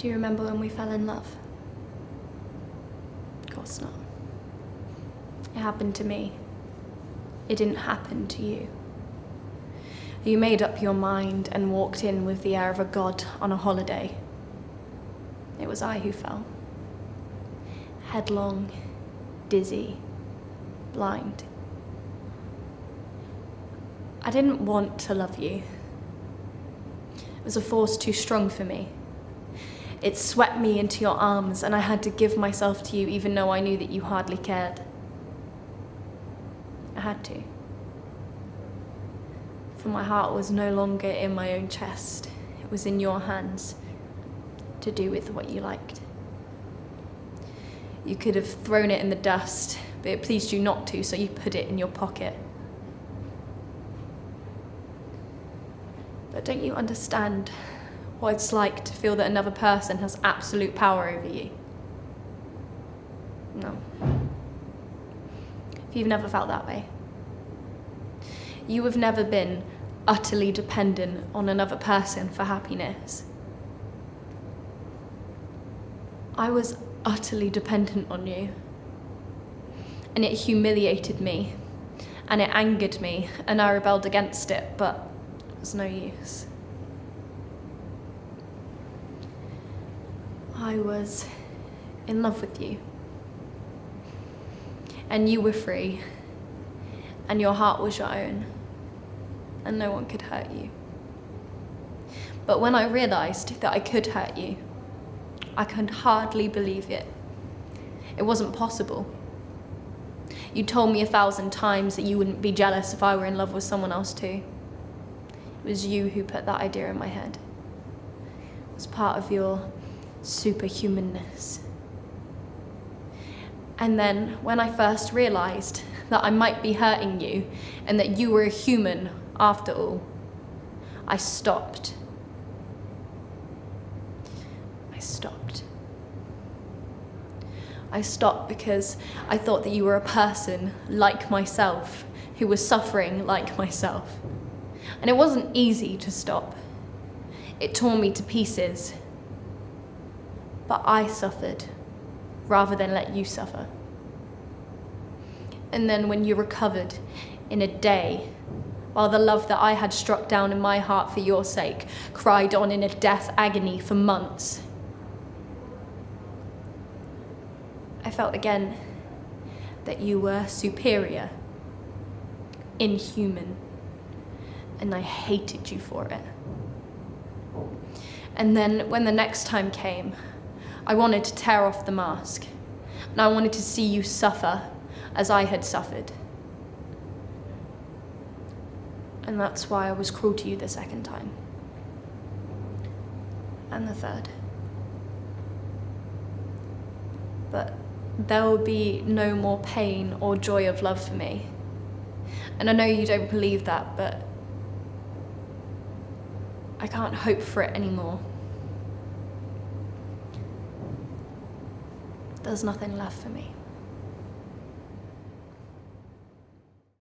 Do you remember when we fell in love? Of course not. It happened to me. It didn't happen to you. You made up your mind and walked in with the air of a god on a holiday. It was I who fell. Headlong, dizzy, blind. I didn't want to love you. It was a force too strong for me. It swept me into your arms and I had to give myself to you even though I knew that you hardly cared. I had to. For my heart was no longer in my own chest. It was in your hands to do with what you liked. You could have thrown it in the dust, but it pleased you not to, so you put it in your pocket. But don't you understand what it's like to feel that another person has absolute power over you? No. If you've never felt that way. You have never been utterly dependent on another person for happiness. I was utterly dependent on you. And it humiliated me, and it angered me, and I rebelled against it, but it was no use. I was in love with you. And you were free, and your heart was your own, and no one could hurt you. But when I realized that I could hurt you, I could hardly believe it. It wasn't possible. You told me 1,000 times that you wouldn't be jealous if I were in love with someone else too. It was you who put that idea in my head. It was part of your superhumanness. And then when I first realized that I might be hurting you and that you were a human after all, I stopped. I stopped because I thought that you were a person like myself, who was suffering like myself. And it wasn't easy to stop. It tore me to pieces. But I suffered rather than let you suffer. And then when you recovered in a day, while the love that I had struck down in my heart for your sake cried on in a death agony for months, I felt again that you were superior, inhuman, and I hated you for it. And then when the next time came, I wanted to tear off the mask, and I wanted to see you suffer as I had suffered. And that's why I was cruel to you the second time. And the third. But there will be no more pain or joy of love for me. And I know you don't believe that, but I can't hope for it anymore. There's nothing left for me.